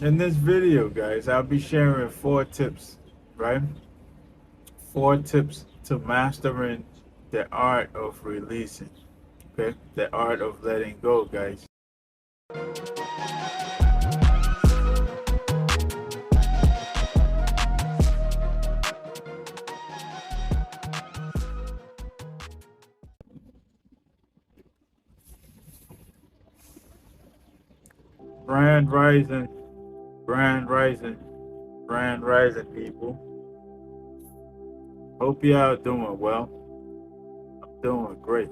In this video, guys, I'll be sharing 4 tips, right? 4 tips to mastering the art of releasing, okay? The art of letting go, guys. Brand rising, brand rising, brand rising, people. Hope y'all doing well. I'm doing great.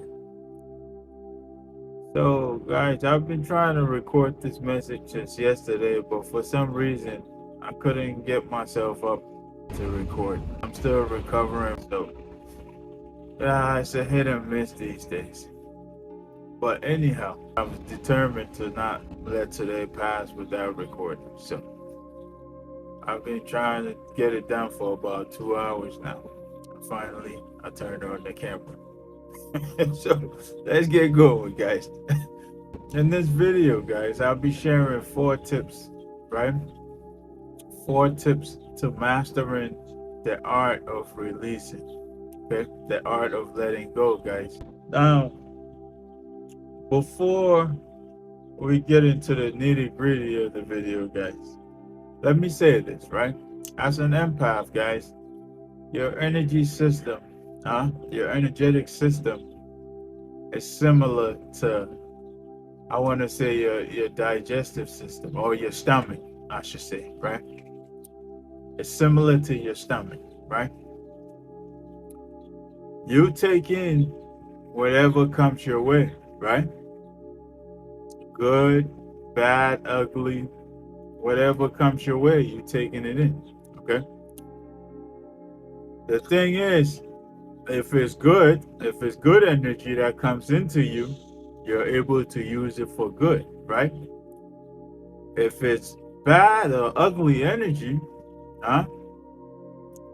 So, guys, I've been trying to record this message since yesterday, but for some reason, I couldn't get myself up to record. I'm still recovering, so yeah, it's a hit and miss these days. But anyhow, I was determined to not let today pass without recording. So I've been trying to get it done for about 2 hours now. Finally, I turned on the camera. So let's get going, guys. In this video, guys, I'll be sharing 4 tips, right? 4 tips to mastering the art of releasing, okay? The art of letting go, guys. Now, before we get into the nitty-gritty of the video, guys, let me say this, right? As an empath, guys, your energy system, your energetic system is similar to, I want to say, your digestive system, or your stomach, I should say, right? It's similar to your stomach, right? You take in whatever comes your way, right? Good, bad, ugly, whatever comes your way, you taking it in, okay? The thing is, if it's good energy that comes into you, you're able to use it for good, right? If it's bad or ugly energy,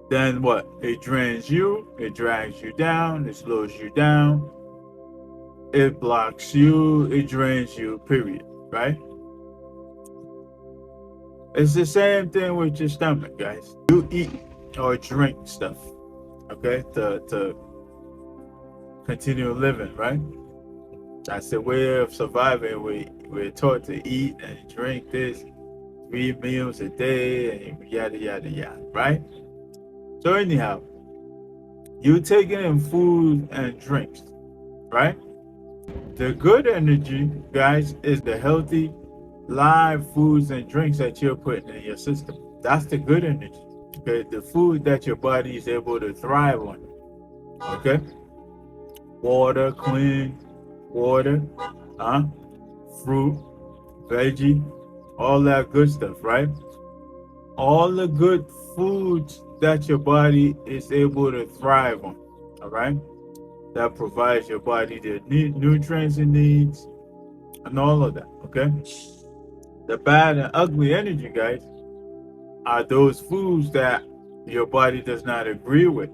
then what? It drains you, it drags you down, it slows you down, it blocks you, it drains you, period, right? It's the same thing with your stomach, guys. You eat or drink stuff, okay, to continue living, right? That's the way of surviving. We're taught to eat and drink this 3 meals a day and yada yada yada, right? So anyhow, you taking in food and drinks, right? The good energy, guys, is the healthy, live foods and drinks that you're putting in your system. That's the good energy. Okay, the food that your body is able to thrive on. Okay, water, clean water, fruit, veggie, all that good stuff, right? All the good foods that your body is able to thrive on, all right? That provides your body the nutrients it needs and all of that, okay? The bad and ugly energy, guys, are those foods that your body does not agree with,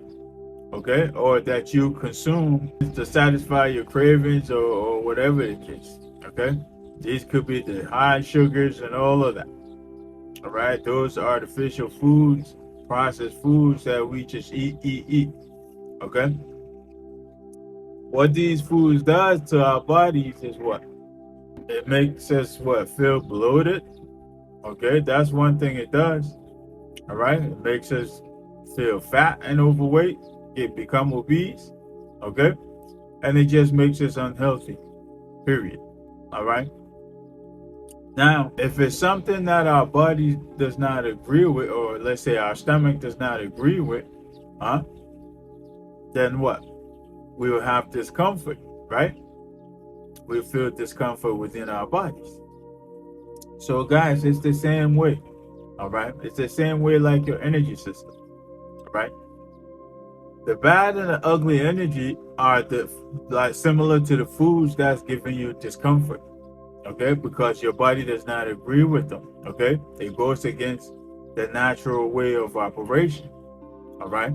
okay? Or that you consume to satisfy your cravings or whatever the case, okay? These could be the high sugars and all of that. All right, those are artificial foods, processed foods that we just eat. Okay. What these foods does to our bodies is what? It makes us feel bloated. Okay, that's one thing it does. All right, it makes us feel fat and overweight, become obese. Okay, and it just makes us unhealthy. Period. All right. Now, if it's something that our body does not agree with, or let's say our stomach does not agree with, then what? We will have discomfort, right? We feel discomfort within our bodies. So, guys, it's the same way, all right? It's the same way like your energy system, all right? The bad and the ugly energy are similar to the foods that's giving you discomfort. Okay, because your body does not agree with them. Okay, it goes against the natural way of operation. All right,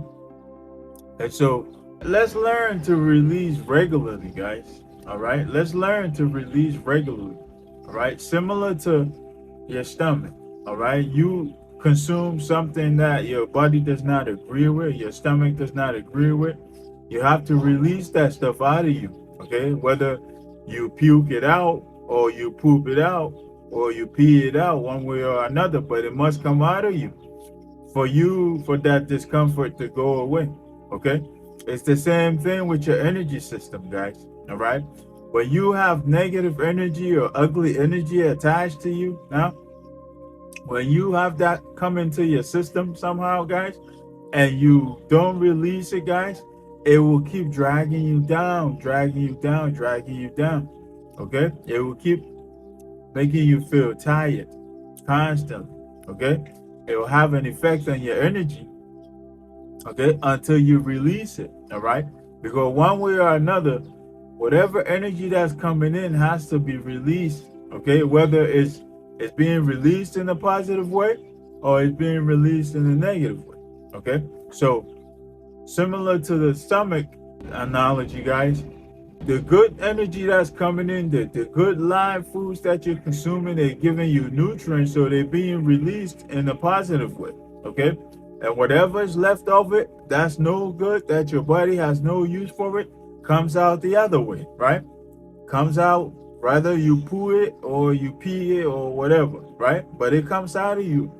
and so let's learn to release regularly, guys. All right, let's learn to release regularly. All right, similar to your stomach. all right, you consume something that your body does not agree with, your stomach does not agree with, you have to release that stuff out of you, okay? Whether you puke it out or you poop it out or you pee it out, one way or another, but it must come out of you for that discomfort to go away, okay? It's the same thing with your energy system, guys, all right? When you have negative energy or ugly energy attached to you now, when you have that come into your system somehow, guys, and you don't release it, guys, it will keep dragging you down, dragging you down, dragging you down. Okay? It will keep making you feel tired constantly. Okay? It will have an effect on your energy. Okay? Until you release it. All right? Because one way or another, whatever energy that's coming in has to be released. Okay? Whether it's being released in a positive way or it's being released in a negative way. Okay? So similar to the stomach analogy, guys, the good energy that's coming in, the good live foods that you're consuming, they're giving you nutrients, so they're being released in a positive way. Okay? And whatever is left of it, that's no good, that your body has no use for it, comes out the other way, right? Comes out, whether you poo it or you pee it or whatever, right? But it comes out of you.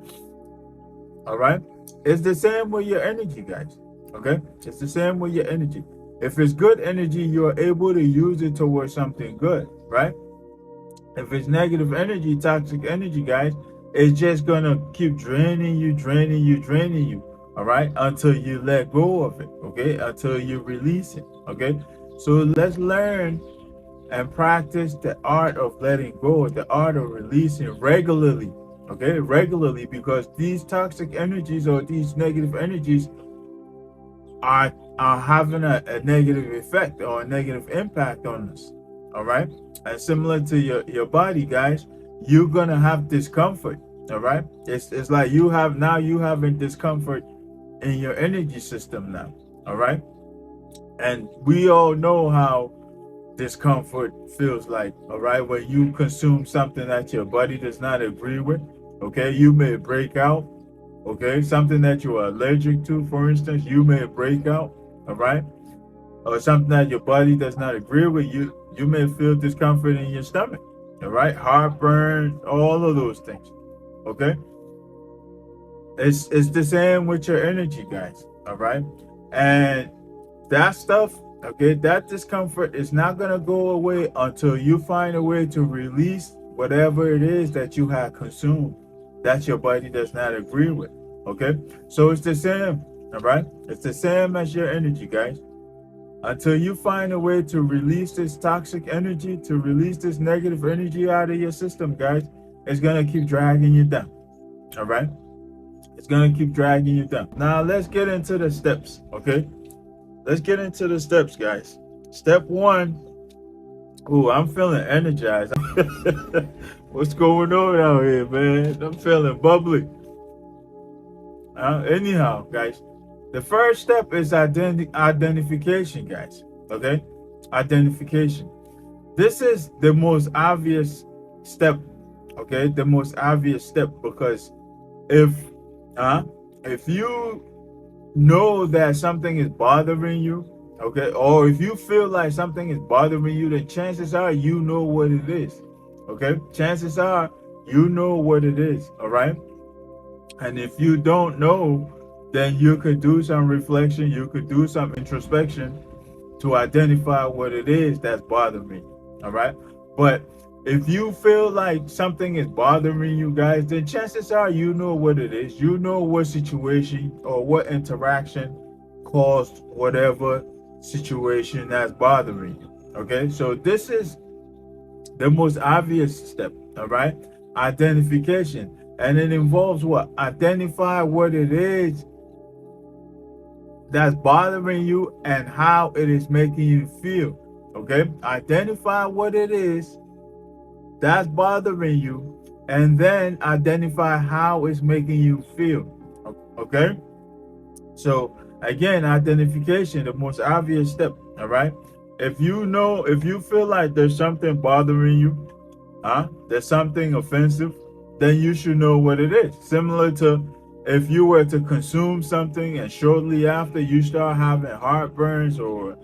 All right? It's the same with your energy, guys. Okay? It's the same with your energy. If it's good energy, you're able to use it towards something good, right? If it's negative energy, toxic energy, guys, it's just gonna keep draining you, draining you, draining you, all right? Until you let go of it, okay? Until you release it, okay? So let's learn and practice the art of letting go, the art of releasing regularly, okay? Regularly, because these toxic energies or these negative energies are having a negative effect or a negative impact on us, all right? And similar to your body, guys, you're gonna have discomfort, all right? It's like you having discomfort in your energy system now, all right? And we all know how discomfort feels like, all right? When you consume something that your body does not agree with, okay? You may break out, okay? Something that you are allergic to, for instance, you may break out, all right? Or something that your body does not agree with, you may feel discomfort in your stomach, all right? Heartburn, all of those things, okay? It's the same with your energy, guys, all right? And that stuff, okay, that discomfort is not going to go away until you find a way to release whatever it is that you have consumed that your body does not agree with, okay? So it's the same, all right? It's the same as your energy, guys. Until you find a way to release this toxic energy, to release this negative energy out of your system, guys, it's going to keep dragging you down, all right? It's going to keep dragging you down. Now, let's get into the steps, okay? Let's get into the steps, guys. Step one. Ooh, I'm feeling energized. What's going on out here, man? I'm feeling bubbly. Anyhow, guys, the first step is identification, guys. Okay? Identification. This is the most obvious step. Okay? The most obvious step, because if you know that something is bothering you, okay, or if you feel like something is bothering you, then chances are you know what it is, okay? Chances are you know what it is, all right? And if you don't know, then you could do some reflection, you could do some introspection to identify what it is that's bothering you, all right? But if you feel like something is bothering you, guys, then chances are you know what it is. You know what situation or what interaction caused whatever situation that's bothering you. Okay, so this is the most obvious step, all right? Identification. And it involves what? Identify what it is that's bothering you and how it is making you feel. Okay, identify what it is that's bothering you, and then identify how it's making you feel. Okay, so again, identification, the most obvious step. All right, if you feel like there's something bothering you, there's something offensive, then you should know what it is. Similar to if you were to consume something and shortly after you start having heartburns or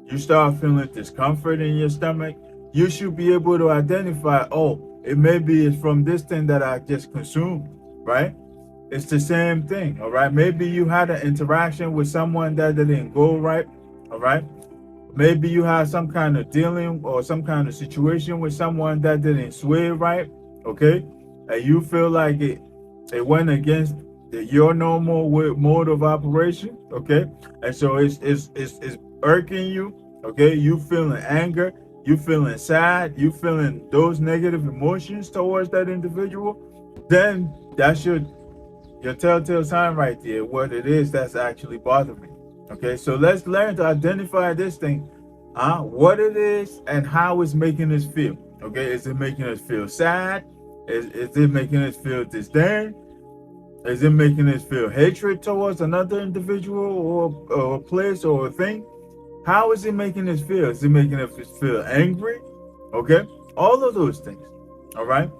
you start feeling discomfort in your stomach, you should be able to identify, oh, it maybe it's from this thing that I just consumed, right? It's the same thing, all right? Maybe you had an interaction with someone that didn't go right, all right? Maybe you had some kind of dealing or some kind of situation with someone that didn't sway right, okay? And you feel like it went against your normal mode of operation, okay? And so it's irking you, okay? You feeling anger, you feeling sad, you feeling those negative emotions towards that individual, then that's your telltale sign right there, what it is that's actually bothering you. Okay, so let's learn to identify this thing, what it is and how it's making us feel. Okay, is it making us feel sad? Is it making us feel disdain? Is it making us feel hatred towards another individual or a place or a thing? How is it making us feel? Is it making us feel angry? Okay, all of those things. All right,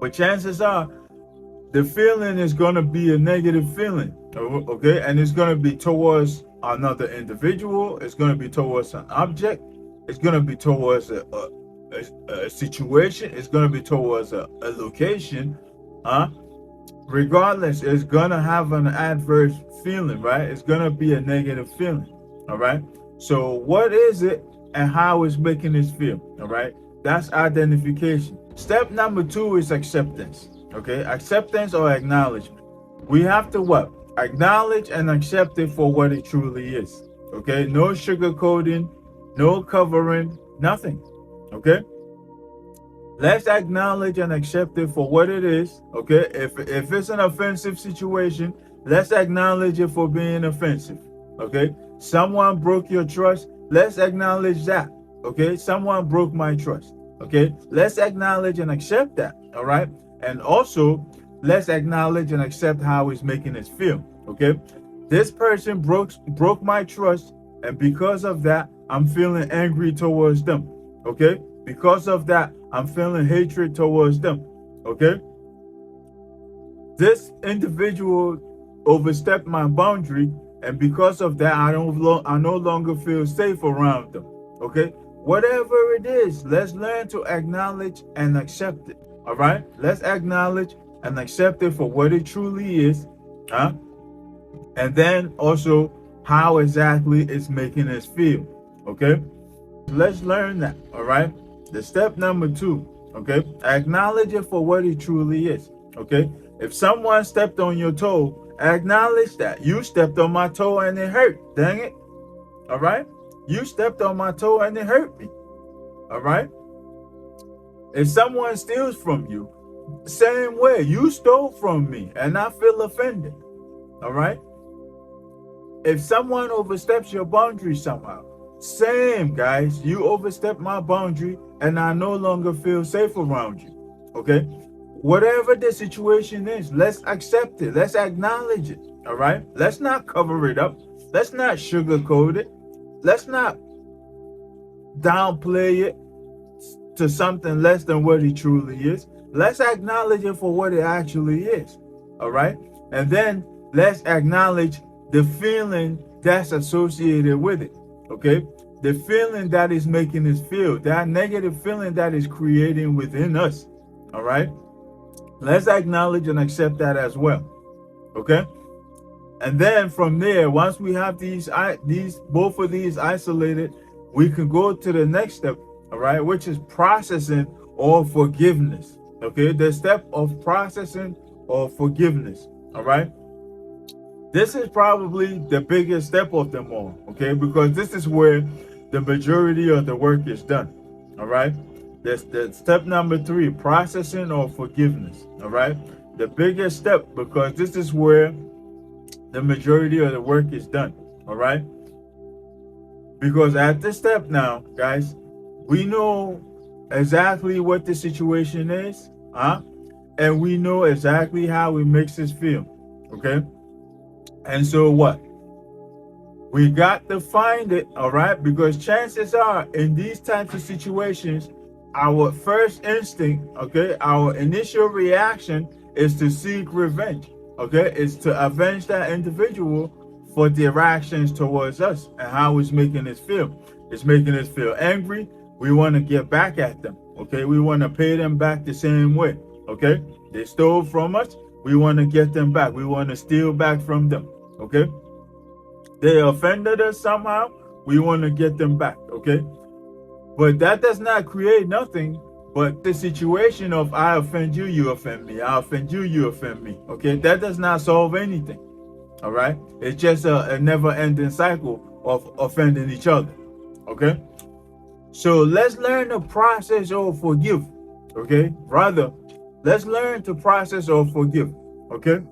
but chances are the feeling is going to be a negative feeling, okay? And it's going to be towards another individual. It's going to be towards an object. It's going to be towards a situation. It's going to be towards a location. Regardless, it's going to have an adverse feeling, right? It's going to be a negative feeling, all right? So what is it and how it's making us feel, all right? That's identification. Step number 2 is acceptance. Okay, acceptance or acknowledgement. We have to what? Acknowledge and accept it for what it truly is. Okay, no sugarcoating, no covering, nothing. Okay, let's acknowledge and accept it for what it is. Okay, if it's an offensive situation, let's acknowledge it for being offensive. Okay, someone broke your trust, let's acknowledge that. Okay, someone broke my trust. Okay, let's acknowledge and accept that. All right. And also, let's acknowledge and accept how it's making us feel. Okay, this person broke my trust, and because of that, I'm feeling angry towards them. Okay, because of that, I'm feeling hatred towards them. Okay, this individual overstepped my boundary, and because of that, I no longer feel safe around them. Okay, whatever it is, let's learn to acknowledge and accept it. All right, let's acknowledge and accept it for what it truly is, and then also how exactly it's making us feel. Okay, let's learn that. All right, the step number 2. Okay, acknowledge it for what it truly is. Okay, if someone stepped on your toe, acknowledge that you stepped on my toe and it hurt. Dang it! All right, you stepped on my toe and it hurt me. All right. If someone steals from you, same way, you stole from me and I feel offended. All right. If someone oversteps your boundary somehow, same, guys, you overstep my boundary and I no longer feel safe around you. Okay. Whatever the situation is, let's accept it. Let's acknowledge it. All right. Let's not cover it up. Let's not sugarcoat it. Let's not downplay it to something less than what it truly is. Let's acknowledge it for what it actually is. All right. And then let's acknowledge the feeling that's associated with it. Okay. The feeling that is making us feel, that negative feeling that is creating within us. All right. Let's acknowledge and accept that as well. Okay. And then from there, once we have both of these isolated, we can go to the next step. All right, which is processing or forgiveness. Okay, the step of processing or forgiveness. All right, this is probably the biggest step of them all. Okay, because this is where the majority of the work is done. All right, that's the step number 3, processing or forgiveness. All right, the biggest step, because this is where the majority of the work is done. All right, because at this step now, guys, we know exactly what the situation is, and we know exactly how it makes us feel. Okay, and so what? We got to find it, all right? Because chances are, in these types of situations, our first instinct, okay, our initial reaction is to seek revenge, okay, is to avenge that individual for their actions towards us and how it's making us feel. It's making us feel angry. We want to get back at them, okay, we want to pay them back the same way, okay. They stole from us, we want to get them back, we want to steal back from them, okay. They offended us somehow, we want to get them back, okay. But that does not create nothing but the situation of I offend you, you offend me. I offend you, you offend me. Okay, that does not solve anything. All right, it's just a never-ending cycle of offending each other. Okay, so let's learn the process of forgive. Okay, rather, let's learn to process or forgive. Okay,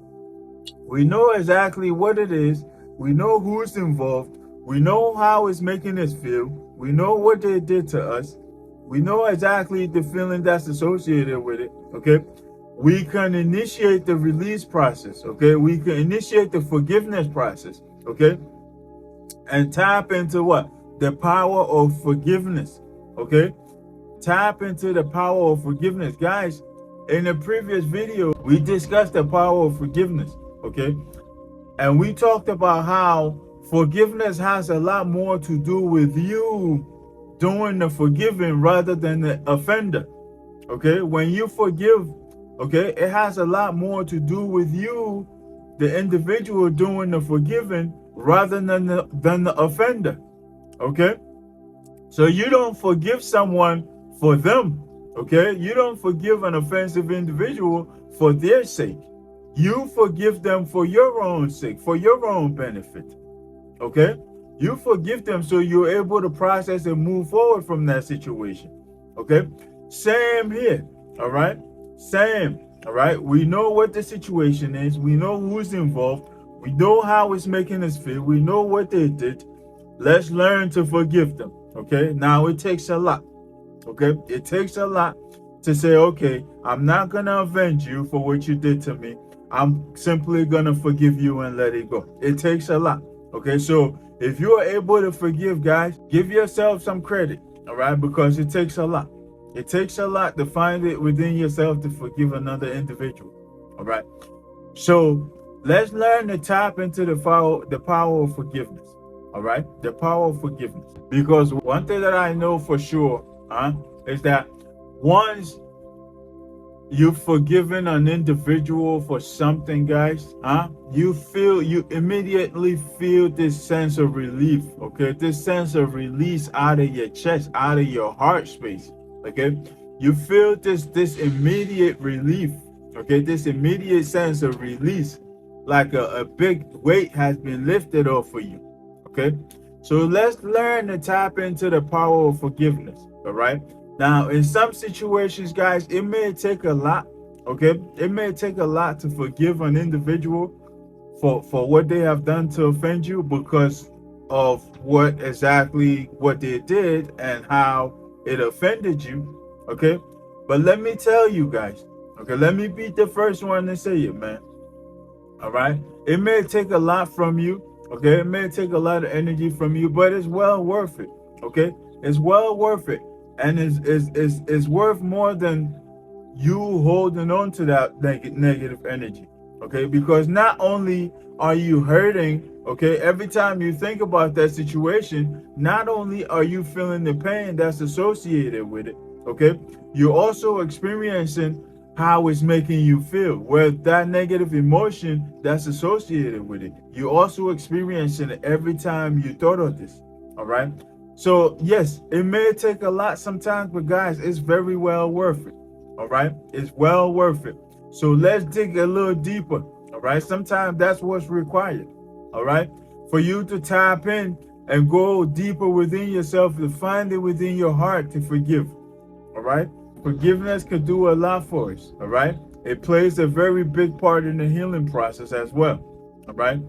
we know exactly what it is. We know who's involved. We know how it's making us feel. We know what they did to us. We know exactly the feeling that's associated with it. Okay. We can initiate the release process. Okay. We can initiate the forgiveness process. Okay. And tap into what? The power of forgiveness. Okay. Tap into the power of forgiveness. Guys, in the previous video, we discussed the power of forgiveness. Okay. And we talked about how forgiveness has a lot more to do with you doing the forgiving rather than the offender. Okay, when you forgive, okay, it has a lot more to do with you, the individual doing the forgiving rather than the offender. Okay, so you don't forgive someone for them. Okay, you don't forgive an offensive individual for their sake. You forgive them for your own sake, for your own benefit. Okay, you forgive them so you're able to process and move forward from that situation. Okay, same here. All right, same. All right, we know what the situation is, we know who's involved, we know how it's making us feel, we know what they did. Let's learn to forgive them. Okay, now it takes a lot. Okay, it takes a lot to say, okay, I'm not gonna avenge you for what you did to me, I'm simply gonna forgive you and let it go. It takes a lot. Okay, so if you are able to forgive, guys, give yourself some credit. All right, because it takes a lot. It takes a lot to find it within yourself to forgive another individual. All right, so let's learn to tap into the power of forgiveness. All right, the power of forgiveness. Because one thing that I know for sure, is that once you've forgiven an individual for something, guys, you immediately feel this sense of relief. Okay, this sense of release out of your chest, out of your heart space. Okay, you feel this immediate relief. Okay, this immediate sense of release, like a big weight has been lifted off of you. Okay, so let's learn to tap into the power of forgiveness. All right, now in some situations, guys, it may take a lot. Okay, it may take a lot to forgive an individual for what they have done to offend you because of what they did and how it offended you. Okay, but let me tell you guys, okay, let me be the first one to say it, man. All right, it may take a lot from you. Okay, it may take a lot of energy from you, but it's well worth it. Okay, it's well worth it, and it's worth more than you holding on to that negative energy. Okay, because not only are you hurting, okay, every time you think about that situation, not only are you feeling the pain that's associated with it, okay, you're also experiencing how it's making you feel, where that negative emotion that's associated with it, you're also experiencing it every time you thought of this. All right, so yes, it may take a lot sometimes, but guys, it's very well worth it. All right, it's well worth it. So let's dig a little deeper. All right, sometimes that's what's required. All right, for you to tap in and go deeper within yourself, to find it within your heart to forgive. All right, forgiveness could do a lot for us. All right, it plays a very big part in the healing process as well. All right,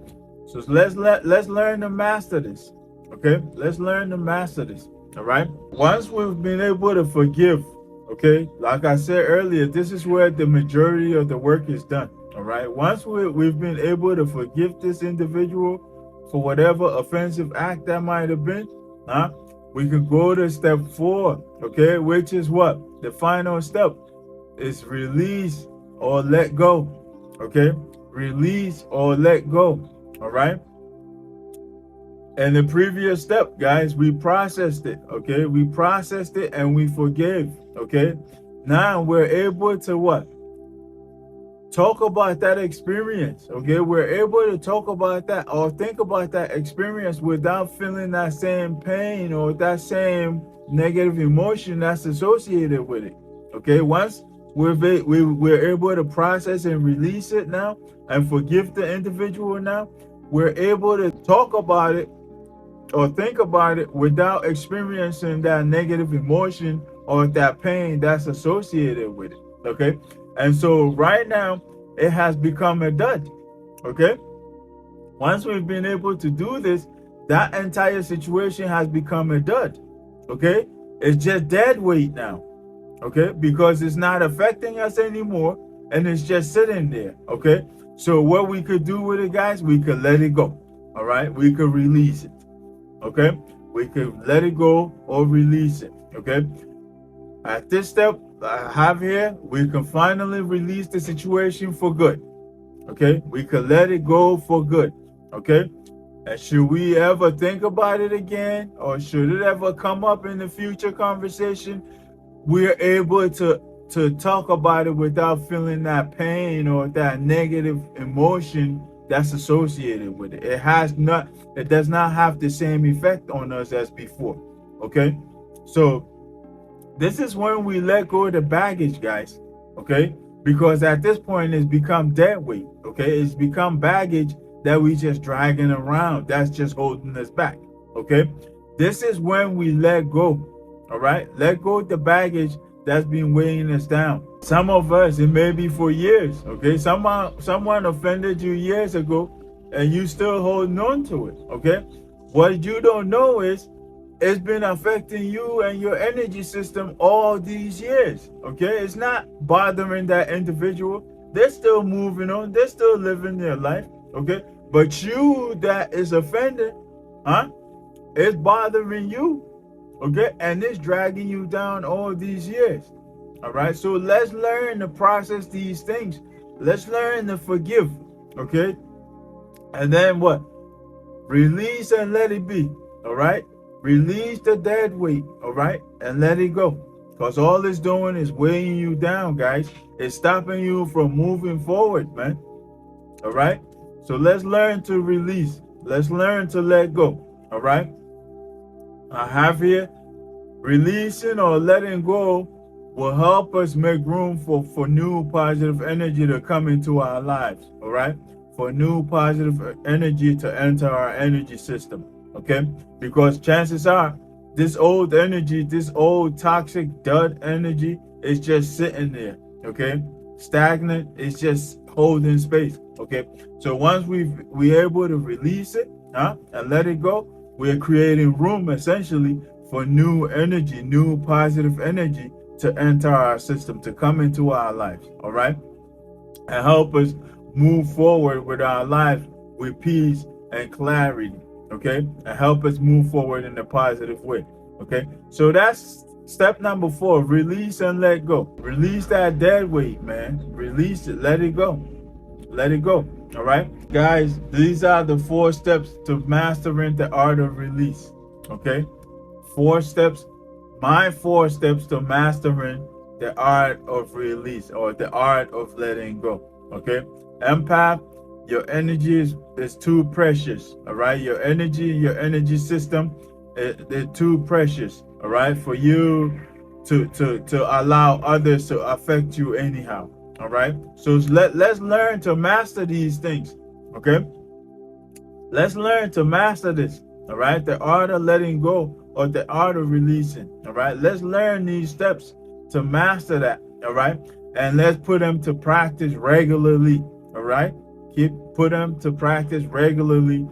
so let's learn to master this. Okay, let's learn to master this. All right, once we've been able to forgive, okay, like I said earlier, this is where the majority of the work is done. All right, once we've been able to forgive this individual for whatever offensive act that might have been, We can go to step 4, okay, which is what? The final step is release or let go, okay? Release or let go, all right? And the previous step, guys, we processed it, okay? We processed it and we forgave, okay? Now we're able to what? Talk about that experience, okay? We're able to talk about that or think about that experience without feeling that same pain or that same negative emotion that's associated with it, okay? Once we're able to process and release it now and forgive the individual now, we're able to talk about it or think about it without experiencing that negative emotion or that pain that's associated with it, okay? And so right now, it has become a dud, okay? Once we've been able to do this, that entire situation has become a dud, okay? It's just dead weight now, okay? Because it's not affecting us anymore and it's just sitting there, okay? So what we could do with it, guys, we could let it go, all right? We could release it, okay? We could let it go or release it, okay? At this step I have here, we can finally release the situation for good, okay? We could let it go for good, okay? And should we ever think about it again, or should it ever come up in the future conversation, we're able to talk about it without feeling that pain or that negative emotion that's associated with it. It does not have the same effect on us as before, okay? So this is when we let go of the baggage, guys, okay? Because at this point, it's become dead weight, okay? It's become baggage that we just dragging around. That's just holding us back, okay? This is when we let go, all right? Let go of the baggage that's been weighing us down. Some of us, it may be for years, okay? Someone offended you years ago, and you still holding on to it, okay? What you don't know is it's been affecting you and your energy system all these years, okay? It's not bothering that individual. They're still moving on. They're still living their life, okay? But you that is offended, it's bothering you, okay? And it's dragging you down all these years, all right? So let's learn to process these things. Let's learn to forgive, okay? And then what? Release and let it be, all right? Release the dead weight, all right? And let it go. Because all it's doing is weighing you down, guys. It's stopping you from moving forward, man. All right? So let's learn to release. Let's learn to let go, all right? I have here, releasing or letting go will help us make room for new positive energy to come into our lives, all right? For new positive energy to enter our energy system, okay? Because chances are this old energy, this old toxic dud energy is just sitting there, okay? Stagnant, it's just holding space, okay? So once we're able to release it, and let it go, we're creating room essentially for new energy, new positive energy to enter our system, to come into our lives, all right? And help us move forward with our life with peace and clarity, okay? And help us move forward in a positive way, okay? So that's step number 4, release and let go. Release that dead weight, man. Release it, let it go. Let it go, all right? Guys, these are the 4 steps to mastering the art of release, okay? 4 steps, my 4 steps to mastering the art of release or the art of letting go, okay? Empath, your energy is too precious, all right? Your energy system, they're too precious, all right? For you to allow others to affect you anyhow, all right? So let's learn to master these things, okay? Let's learn to master this, all right? The art of letting go or the art of releasing, all right? Let's learn these steps to master that, all right? And let's put them to practice regularly, all right? Put them to practice regularly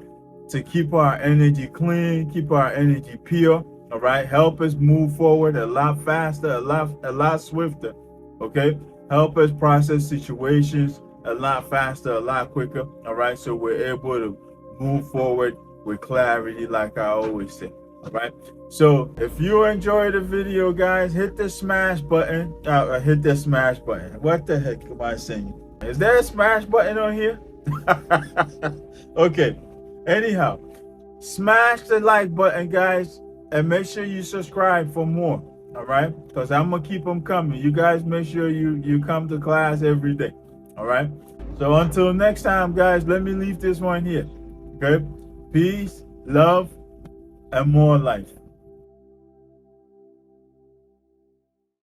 to keep our energy clean, keep our energy pure, all right? Help us move forward a lot faster, a lot swifter, okay? Help us process situations a lot faster, a lot quicker, all right? So we're able to move forward with clarity, like I always say, All right. So if you enjoyed the video, guys, hit the smash button. Hit the smash button. What the heck am I saying? Is there a smash button on here? Okay. Anyhow, smash the like button, guys, and make sure you subscribe for more. All right, because I'm gonna keep them coming. You guys make sure you come to class every day. All right. So until next time, guys, let me leave this one here. Okay. Peace, love, and more life.